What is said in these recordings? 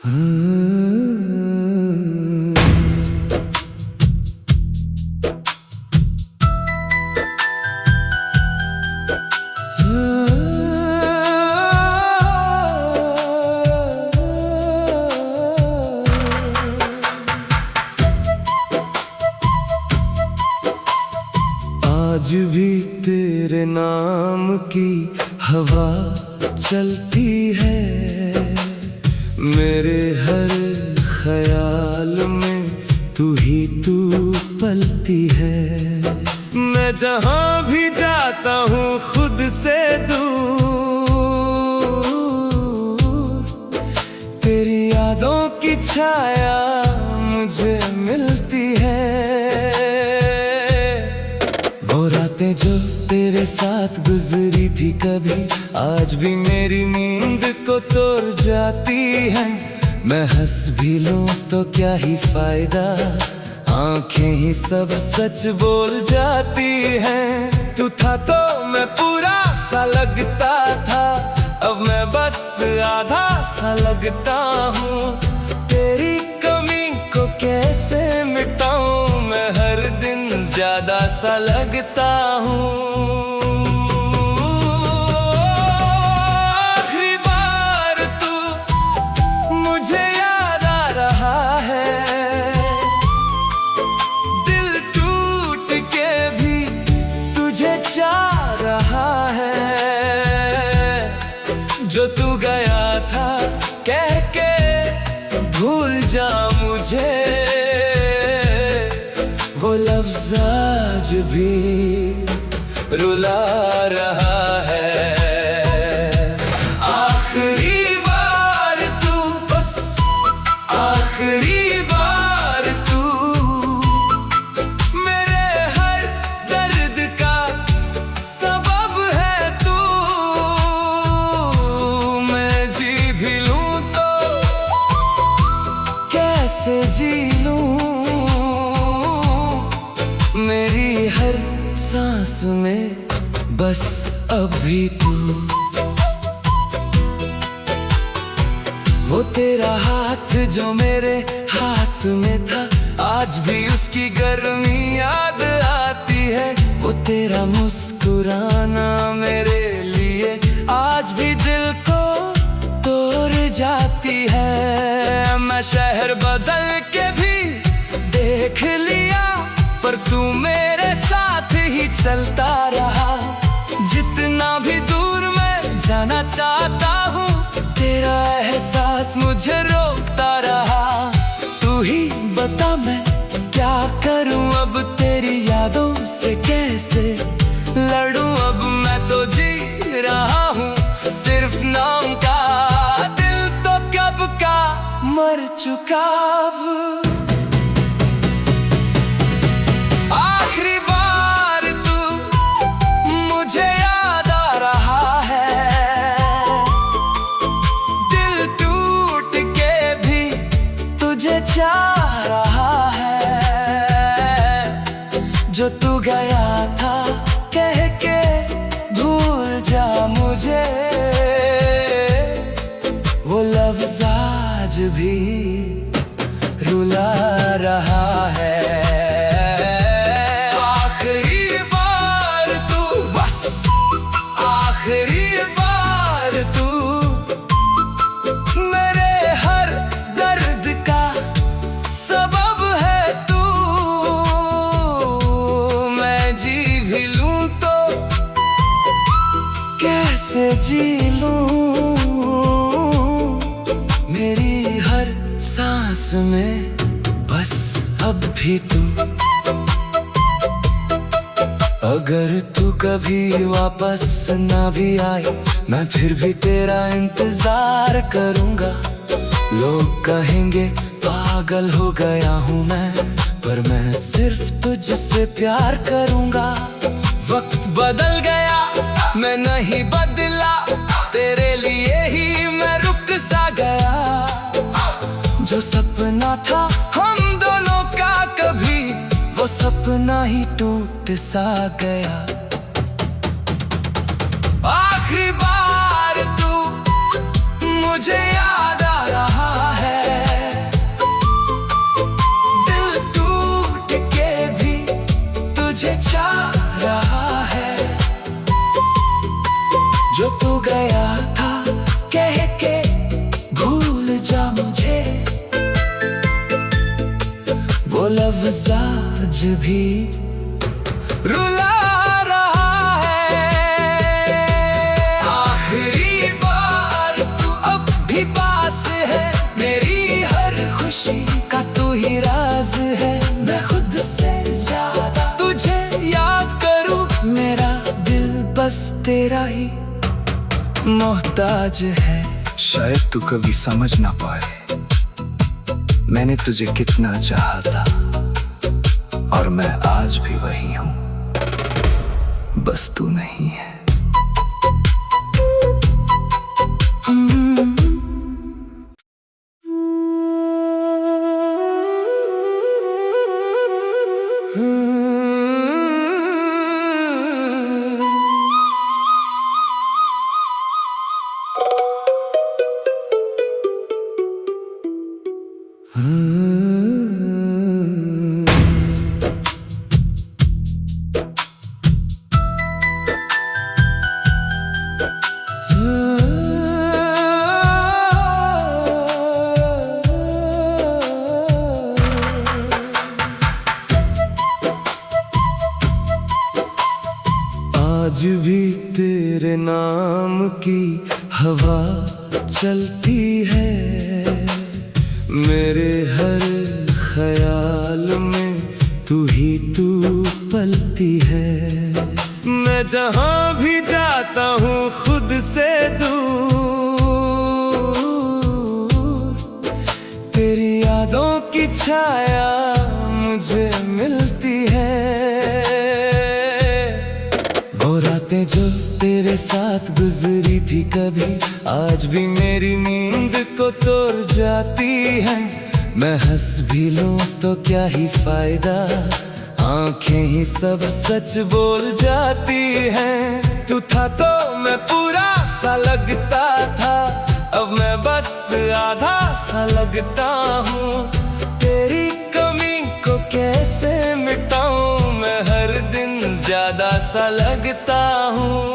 आज भी तेरे नाम की हवा चलती है, मेरे हर ख्याल में तू ही तू पलती है। मैं जहाँ भी जाता हूँ खुद से दूर, तेरी यादों की छाया मुझे मिलती है। वो रातें जो तेरे साथ गुजरी थी कभी आज भी मेरी नींद को तोड़ जाती है। मैं हंस भी लूं तो क्या ही फायदा, आंखें ही सब सच बोल जाती हैं। तू था तो मैं पूरा सा लगता था, अब मैं बस आधा सा लगता हूँ। तेरी कमी को कैसे मिटाऊं, मैं हर दिन ज्यादा सा लगता हूँ। आखिरी बार तू मुझे याद आ रहा है, दिल टूट के भी तुझे चाह रहा है। जो तू गया था कह के भूल जा मुझे, वो लफ्ज़ आज भी रुला रहा है। आखिरी बार तू, बस आखिरी बार तू, मेरे हर दर्द का सबब है तू। मैं जी भी लूं तो कैसे जी लूं, मेरी हर सांस में बस अभी तू। वो तेरा हाथ जो मेरे हाथ में था, आज भी उसकी गर्मी याद आती है। वो तेरा मुस्कुराना मेरे लिए आज भी दिल को तोड़ जाती है। मैं शहर बदल के भी देख लिया, पर तू मेरे साथ ही चलता रहा। जितना भी दूर मैं जाना चाहता हूँ, तेरा एहसास मुझे रोकता रहा। तू ही बता मैं क्या करूँ अब, तेरी यादों से कैसे लड़ूं। अब मैं तो जी रहा हूँ सिर्फ नाम का, दिल तो कब का मर चुका अब। आखिरी बार तू मुझे याद आ रहा है, दिल टूट के भी तुझे चाह रहा है। जो तू गया था कह के भूल जा मुझे, वो लफ्ज़ आज भी रुला रहा है। आखिरी बार तू, मेरे हर दर्द का सबब है तू। मैं जी भी लूं तो कैसे जी लूं, मेरी हर सांस में बस अब भी तू। अगर तू कभी वापस ना भी आई, मैं फिर भी तेरा इंतजार करूंगा। लोग कहेंगे पागल हो गया हूँ मैं, पर मैं सिर्फ तुझसे प्यार करूंगा। वक्त बदल गया मैं नहीं बदला, तेरे लिए ही मैं रुक सा गया। जो सपना था हम दोनों का कभी, वो सपना ही टूट सा गया। आखिरी बार तू मुझे याद आ रहा है, लफ्ज़ आज भी रुला रहा है। आखिरी बार तू अब भी पास है, मेरी हर खुशी का तू ही राज है। मैं खुद से ज्यादा तुझे याद करूं, मेरा दिल बस तेरा ही मोहताज है। शायद तू कभी समझ ना पाए मैंने तुझे कितना चाहा था, और मैं आज भी वही हूं, बस तू नहीं है। आज भी तेरे नाम की हवा चलती है, मेरे हर ख्याल में तू ही तू पलती है। मैं जहां भी जाता हूँ खुद से दूर, तेरी यादों की छाया मुझे मिलती है। वो रातें जो तेरे साथ गुजरी थी कभी, आज भी मेरी नींद को तोड़ जाती है। मैं हंस भी लूं तो क्या ही फायदा, आंखें ही सब सच बोल जाती हैं। तू था तो मैं पूरा सा लगता था, अब मैं बस आधा सा लगता हूँ। तेरी कमी को कैसे मिटाऊं, मैं हर दिन ज्यादा सा लगता हूँ।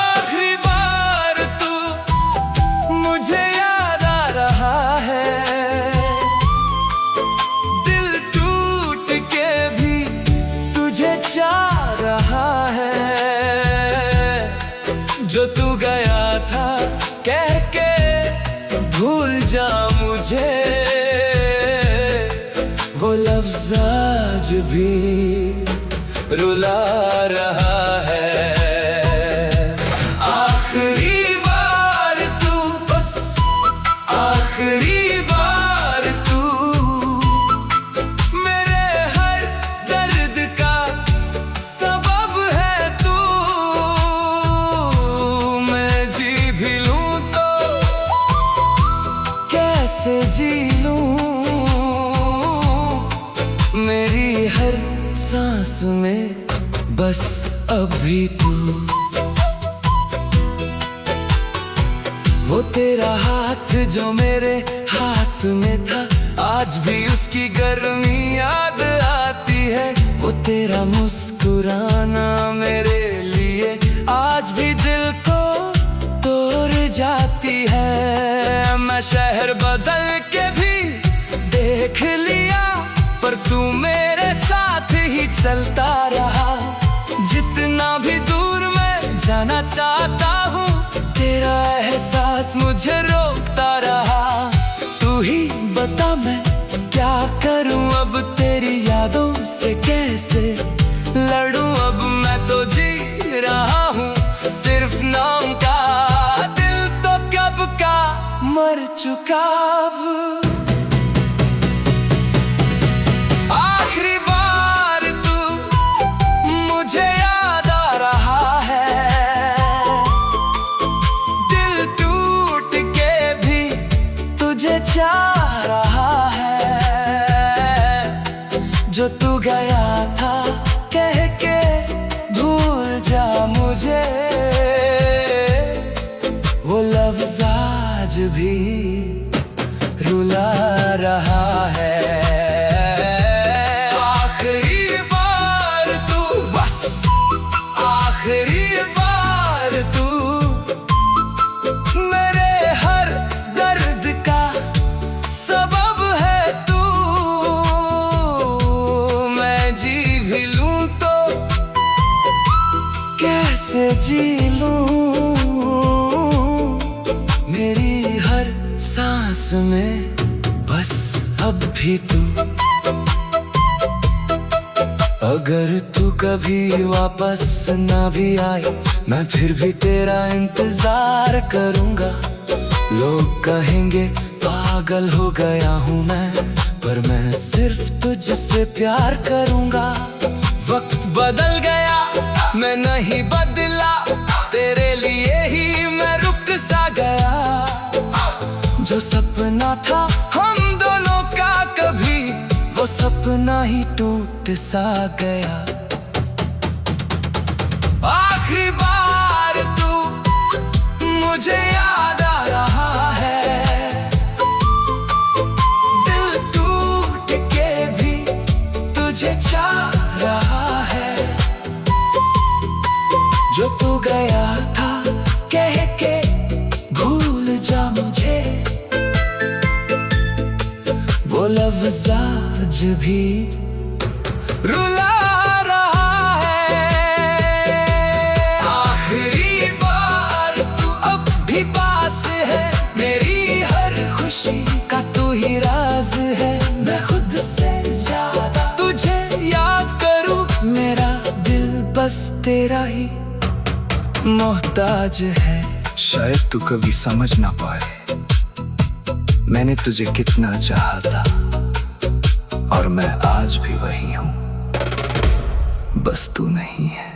आखिरी बार तू मुझे याद आ रहा है, दिल टूट के भी तुझे चाह रहा है। जो तू गया था कह के भूल जा मुझे, वो लफ्ज़ आज भी रुला रहा है। आखिरी बार तू, बस आखिरी बार तू, मेरे हर दर्द का सबब है तू। मैं जी भी लूं तो कैसे जी लूं, मेरी हर सांस में बस अभी तू। वो तेरा हाथ जो मेरे हाथ में था, आज भी उसकी गर्मी याद आती है। वो तेरा मुस्कुराना मेरे लिए आज भी दिल को तोड़ जाती है। मैं शहर बदल के भी देख लिया, पर तू मेरे साथ ही चलता रहा। जितना भी दूर मैं जाना चाहता हूँ, तेरा एहसास मुझे रोकता रहा। तू ही बता मैं क्या करूँ अब, तेरी यादों से कैसे लड़ूं। अब मैं तो जी रहा हूँ सिर्फ नाम का, दिल तो कब का मर चुका अब। आखिरी बार तू मुझे याद आ रहा है, दिल टूट के भी तुझे चाह रहा है। जो तू गया था कह के भूल जा मुझे, वो लफ्ज़ आज भी रुला रहा है। आखिरी बार तू मेरे हर दर्द का सबब में बस अब भी तू। अगर तू कभी वापस ना भी आई, मैं फिर भी तेरा इंतजार करूंगा। लोग कहेंगे पागल हो गया हूँ मैं, पर मैं सिर्फ तुझसे प्यार करूंगा। वक्त बदल गया, मैं नहीं बदला, तेरे लिए ही मैं रुक सा गया। जो सपना था हम दोनों का कभी, वो सपना ही टूट सा गया। आखिरी बार तू मुझे याद आ रहा है, दिल टूट के भी तुझे चाह रहा है। जो तू गया था कह के भूल जा मुझे, वो लफ्ज़ आज भी रुला रहा है। आखिरी बार तू अब भी पास है, मेरी हर खुशी का तू ही राज है। मैं खुद से ज्यादा तुझे याद करूं, मेरा दिल बस तेरा ही मोहताज है। शायद तू कभी समझ ना पाए मैंने तुझे कितना चाहा था, और मैं आज भी वही हूं, बस तू नहीं है।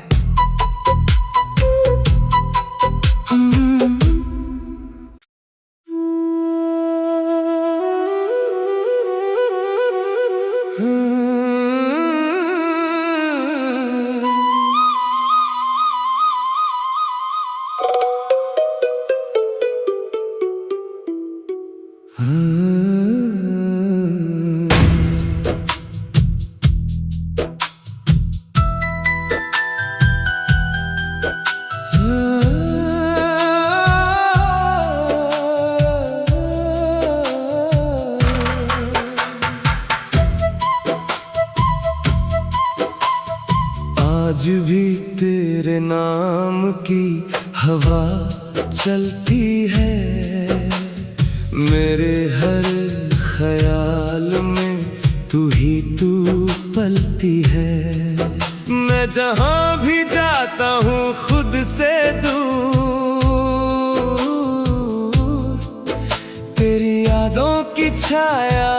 आज भी तेरे नाम की हवा चलती है, मेरे हर ख्याल में तू ही तू पलती है। मैं जहां भी जाता हूँ खुद से दूर, तेरी यादों की छाया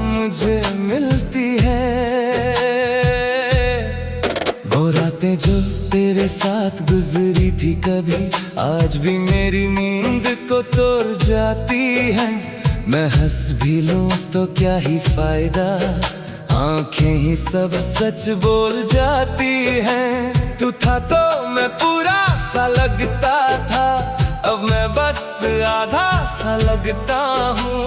मुझे मिलती है। वो रातें जो तेरे साथ गुजरी थी कभी, आज भी मेरी नींद को तोड़ जाती है। मैं हंस भी लूं तो क्या ही फायदा, आंखें ही सब सच बोल जाती हैं। तू था तो मैं पूरा सा लगता था, अब मैं बस आधा सा लगता हूँ।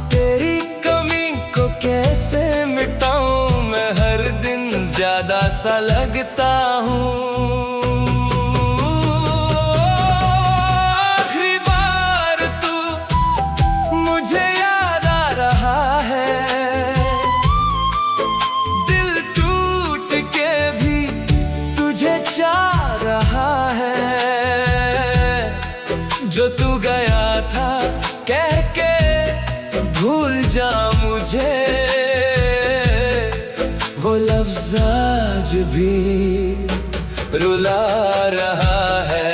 तेरी कमी को कैसे मिटाऊं, मैं हर दिन ज्यादा सा लगता हूँ। आखिरी बार तू मुझे याद आ रहा है, दिल टूट के भी तुझे चाह रहा है। जो तू गया था कह के भूल जा मुझे, वो लफ्ज़ आज भी रुला रहा है।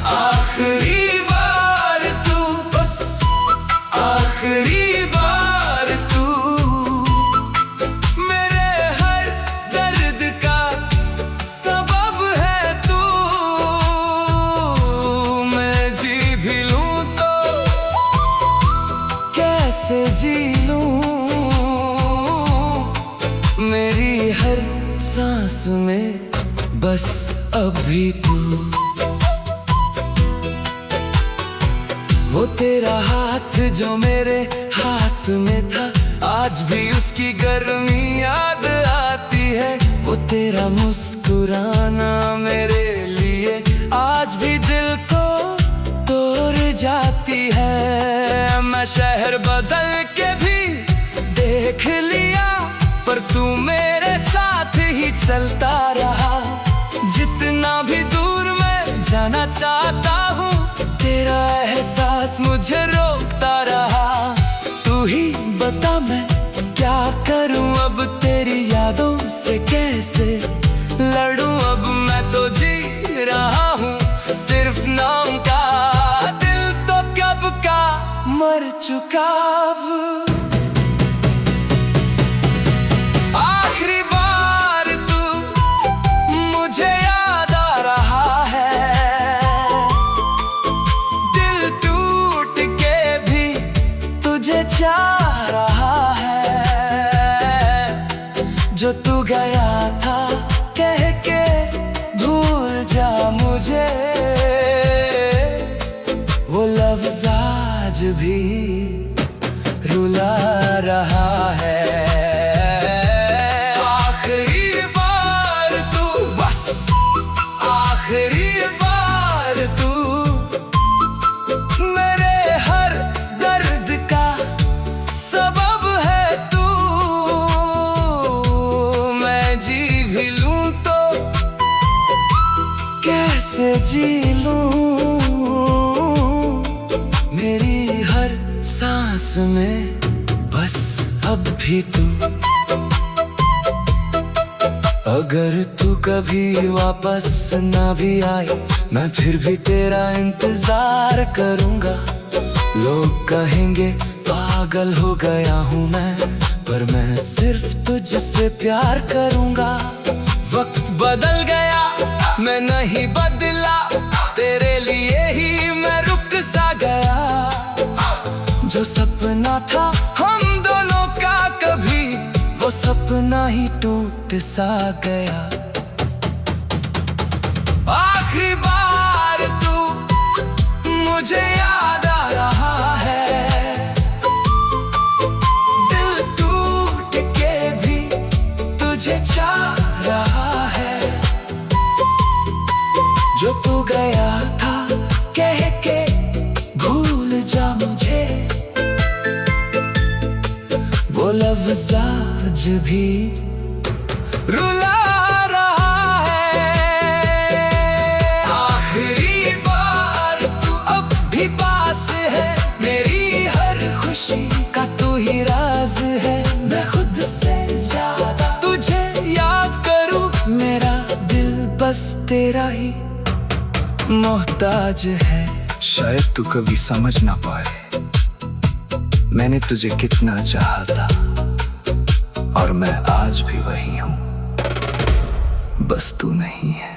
आखिरी बार तू, बस आखिरी बार तू, मेरे हर दर्द का सबब है तू। मैं जी भी लूं तो कैसे जी लूं, मेरी हर सांस में बस अभी तू। वो तेरा हाथ जो मेरे हाथ में था, आज भी उसकी गर्मी याद आती है। वो तेरा मुस्कुराना मेरे लिए आज भी दिल को तोड़ जाती है। मैं शहर बदल के भी देख लिया, पर तू मेरे साथ ही चलता रहा। जितना भी दूर मैं जाना चाहता हूँ, तेरा एहसास मुझे रोकता ही बता मैं क्या करूं अब, तेरी यादों से कैसे लड़ूं अब। मैं तो जी रहा हूँ सिर्फ नाम का, दिल तो कब का मर चुका अब। आखिरी बार तू मुझे याद आ रहा है, दिल टूट के भी तुझे चाह रहा है। जो तू गया था कह के भूल जा मुझे, वो लफ्ज़ आज भी रुला रहा है। आखिरी बार तू, बस आखिरी बार तू मेरे हर दर्द का सबब है तू। मैं जी भी लूं तो कैसे जी लूं, मेरी हर सांस में बस अब भी तू। अगर तू कभी वापस ना भी आई, मैं फिर भी तेरा इंतजार करूंगा। लोग कहेंगे पागल हो गया हूँ मैं, पर मैं सिर्फ तुझसे प्यार करूंगा। वक्त बदल गया मैं नहीं बदला, तेरे लिए ही मैं रुक सा गया। जो सपना था हम दोनों का कभी, वो सपना ही टूट सा गया। आखिरी बार तू मुझे याद आ रहा है, दिल टूट के भी तुझे चाह रहा है। जो तू गया था कह के भूल जा मुझे, वो लफ्ज़ आज भी रुला रहा है। आखिरी बार तू अब भी पास है, मेरी हर खुशी का तू ही राज है। मैं खुद से ज्यादा तुझे याद करूं, मेरा दिल बस तेरा ही मोहताज है। शायद तू कभी समझ ना पाए मैंने तुझे कितना चाहा था, और मैं आज भी वही हूँ, बस तू नहीं है।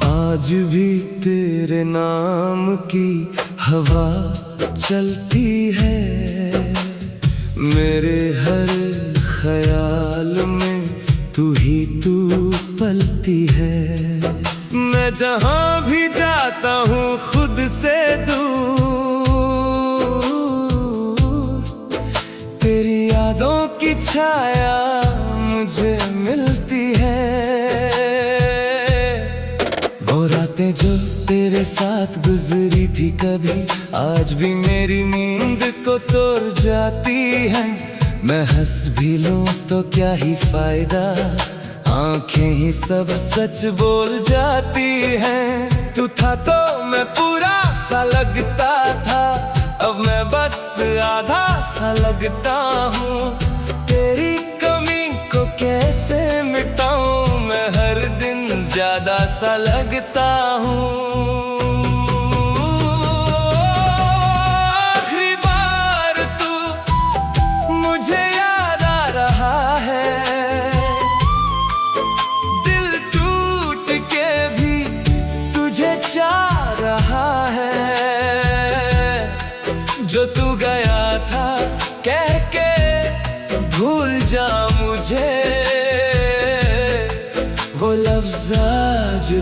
आज भी तेरे नाम की हवा चलती है, मेरे हर ख्याल में तू ही तू पलती है। मैं जहाँ भी जाता हूँ खुद से दूर, तेरी यादों की छाया मुझे मिलती है। वो रातें जो तेरे साथ गुजरी थी कभी, आज भी मेरी नींद को तोड़ जाती है। मैं हंस भी लूं तो क्या ही फायदा, आंखें ही सब सच बोल जाती हैं। तू था तो मैं पूरा सा लगता था, अब मैं बस आधा सा लगता हूँ। तेरी कमी को कैसे मिटाऊं, मैं हर दिन ज्यादा सा लगता हूँ। आखिरी बार तू मुझे याद आ रहा है, दिल टूट के भी तुझे चाह रहा है। जो तू गया था कह के भूल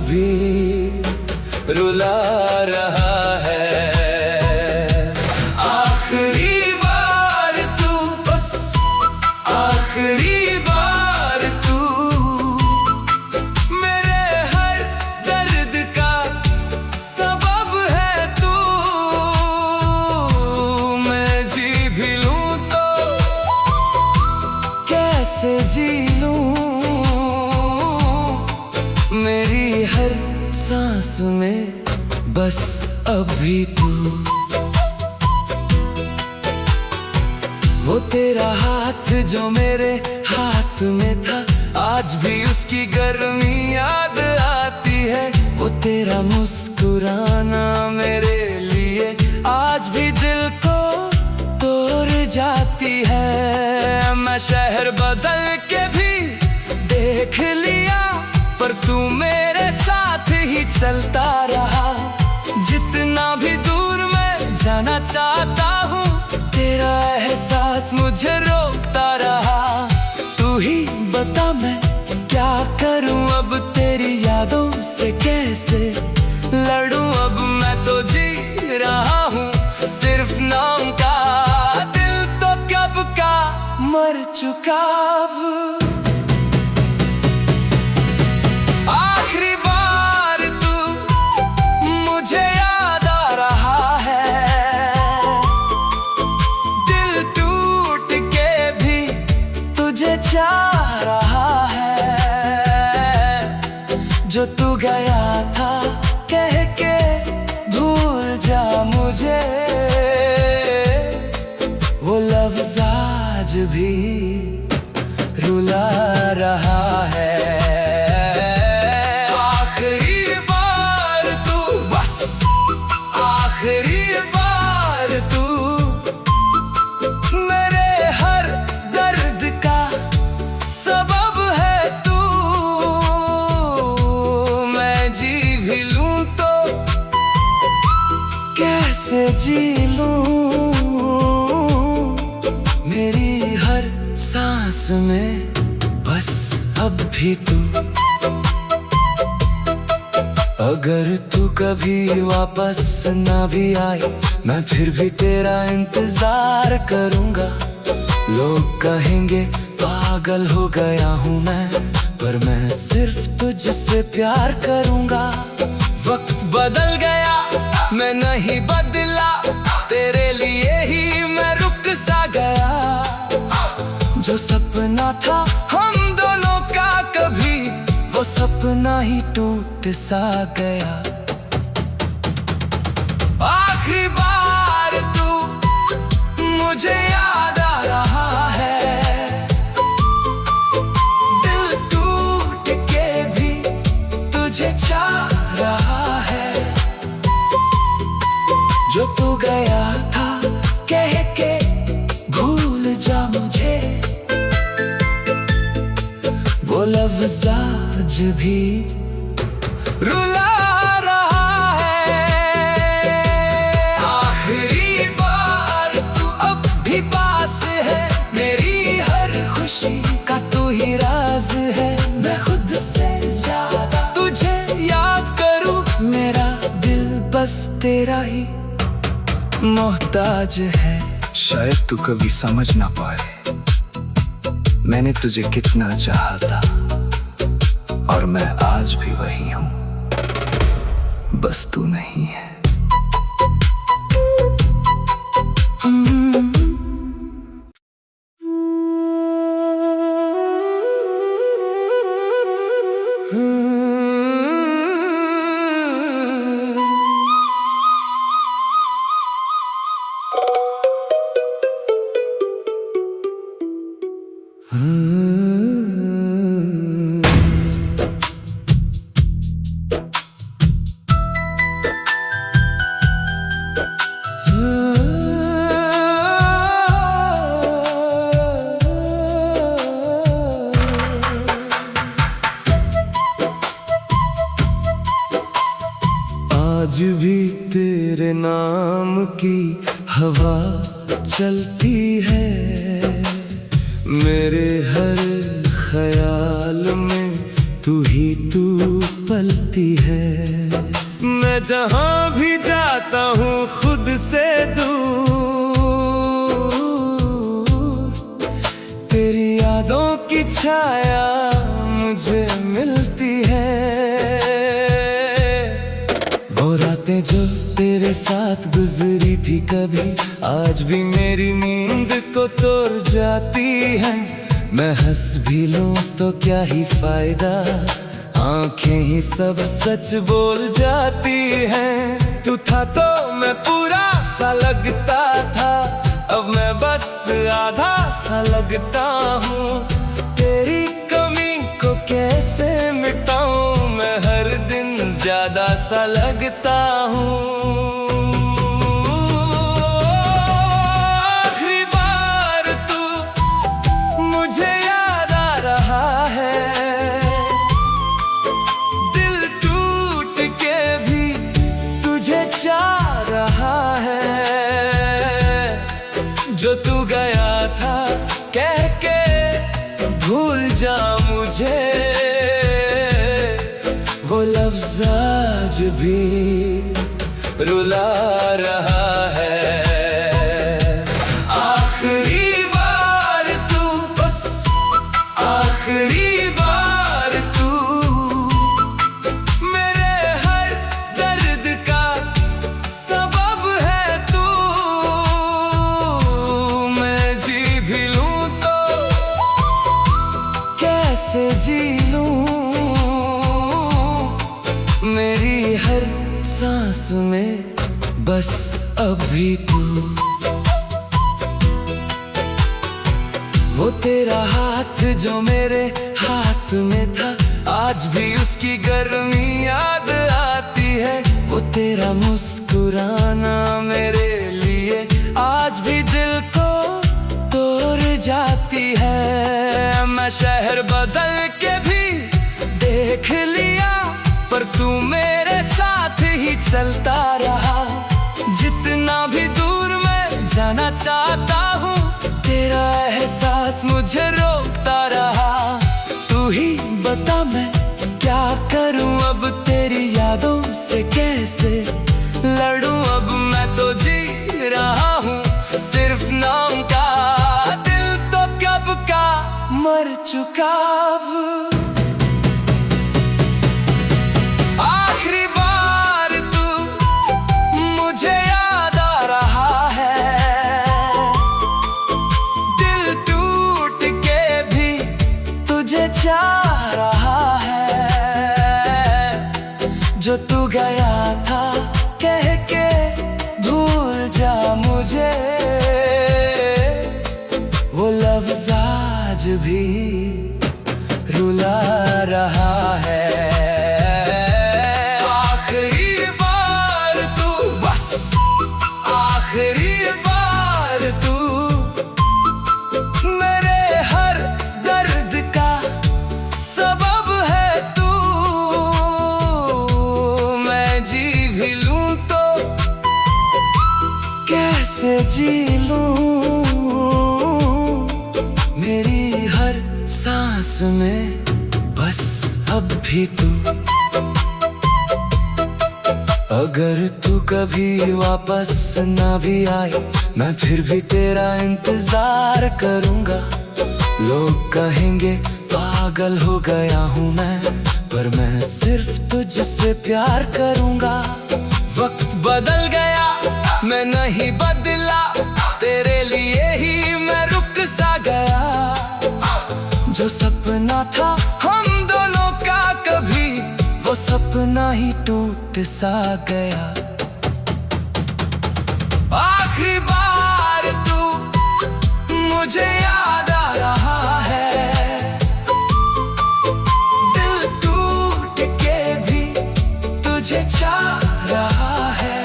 भी रुला रहा है। आखिरी बार तू, बस आखिरी बार तू मेरे हर दर्द का सबब है तू। मैं जी भी लूं तो कैसे जी लूं, मेरी हर सांस में बस अभी तू। वो तेरा हाथ जो मेरे हाथ में था, आज भी उसकी गर्मी याद आती है। वो तेरा मुस्कुराना मेरे लिए आज भी दिल को तोड़ जाती है। मैं शहर बदल के भी देख लिया, पर तू मेरे साथ ही चलता रहा। जितना भी दूर मैं जाना चाहता हूँ, तेरा एहसास मुझे रोकता रहा। तू ही बता मैं क्या करूँ अब, तेरी यादों से कैसे लड़ूं। अब मैं तो जी रहा हूँ सिर्फ नाम का, दिल तो कब का मर चुका अब। आखिरी बार तू मुझे याद आ रहा है, दिल टूट के भी तुझे चाह रहा है। जो तू गया था कह के भूल जा मुझे, वो लफ्ज़ आज भी रुला रहा है। आखिरी बार तू मेरे हर दर्द का सबब है तू। मैं जी भी लूं तो कैसे जी लूं, मेरी हर सांस में बस अब भी तू। अगर तू कभी वापस ना भी आई, मैं फिर भी तेरा इंतजार करूंगा। लोग कहेंगे पागल हो गया हूँ मैं, पर मैं सिर्फ तुझसे प्यार करूंगा। वक्त बदल गया मैं नहीं बदला, तेरे लिए ही मैं रुक सा गया। जो सपना था हम दोनों का कभी, वो सपना ही टूट सा गया। आखिरी बार तू मुझे याद आ रहा है, दिल टूट के भी तुझे चाह रहा है। जो तू गया था कह के भूल जा मुझे, वो लफ्ज़ आज भी रुला रहा है। आखिरी बार तू अब भी पास है, मेरी हर खुशी का तू ही राज है। मैं खुद से ज्यादा तुझे याद करूं, मेरा दिल बस तेरा ही मोहताज है। शायद तू कभी समझ ना पाए मैंने तुझे कितना चाहा था, और मैं आज भी वही हूँ, बस तू नहीं है। आज भी तेरे नाम की हवा चलती है, मेरे हर ख्याल में तू ही तू पलती है। मैं जहां भी जाता हूँ खुद से दूर, तेरी यादों की छाया मुझे मिलती है। वो रातें जो तेरे साथ गुजरी थी कभी, आज भी मेरी नींद को तोड़ जाती है। मैं हंस भी लूं तो क्या ही फायदा, आंखें ही सब सच बोल जाती हैं। तू था तो मैं पूरा सा लगता था, अब मैं बस आधा सा लगता हूँ। तेरी कमी को कैसे मिटाऊं, मैं हर दिन ज्यादा सा लगता हूँ। आखिरी बार तू मुझे याद आ रहा है, दिल टूट के भी तुझे चाह रहा है। जो तू गया था कह के भूल जा मुझे, वो लफ्ज़ आज भी रुला रहा है। आखिरी बार तू, बस आखिरी बार तू, मेरे हर दर्द का सबब है तू। मैं जी भी लूं तो कैसे जी लूं, मेरी हर सांस में बस अब भी तू। वो तेरा हाथ जो मेरे हाथ में था, आज भी उसकी गर्मी याद आती है। वो तेरा मुस्कुराना मेरे लिए आज भी दिल को तोड़ जाती है। मैं शहर बदल के भी देख लिया, पर तू मेरे साथ ही चलता रहा। जितना भी दूर मैं जाना चाहता हूँ, तेरा एहसास मुझे रोकता रहा। तू ही बता मैं क्या करूँ अब, तेरी यादों से कैसे लड़ूं। अब मैं तो जी रहा हूँ सिर्फ नाम का, दिल तो कब का मर चुका अब। आखिरी बार तू मुझे याद आ रहा है, दिल टूट के भी तुझे चाह रहा है। जो तू गया था कह के भूल जा मुझे, वो लफ्ज़ आज भी रुला रहा है। आखिरी बार तू, बस आखिरी बार तू, मेरे हर दर्द का सबब है तू। मैं जी भी लूं तो कैसे जी लूं, मेरी हर सांस में बस अब भी तू। अगर तू कभी वापस ना भी आई, मैं फिर भी तेरा इंतजार करूंगा। लोग कहेंगे पागल हो गया हूँ मैं, पर मैं सिर्फ तुझसे प्यार करूंगा। वक्त बदल गया मैं नहीं बदला, तेरे लिए ही मैं रुक सा गया। जो सपना था हम दोनों का कभी, वो सपना ही टूट सा गया। आखिरी बार तू मुझे याद आ रहा है, दिल टूट के भी तुझे चाह रहा है।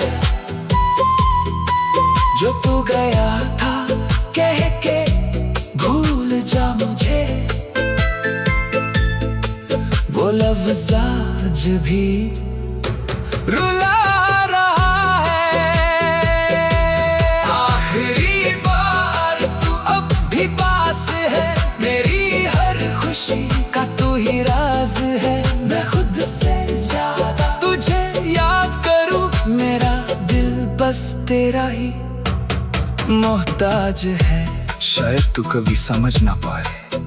जो तू गया था कह के भूल जा मुझे, वो लफ्ज़ आज भी रुला रहा है। आखिरी बार तू अब भी पास है, मेरी हर खुशी का तू ही राज है। मैं खुद से तेरा ही मोहताज है। शायद तू कभी समझ ना पाए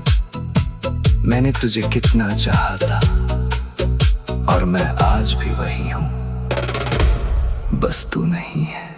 मैंने तुझे कितना चाहा था, और मैं आज भी वही हूँ, बस तू नहीं है।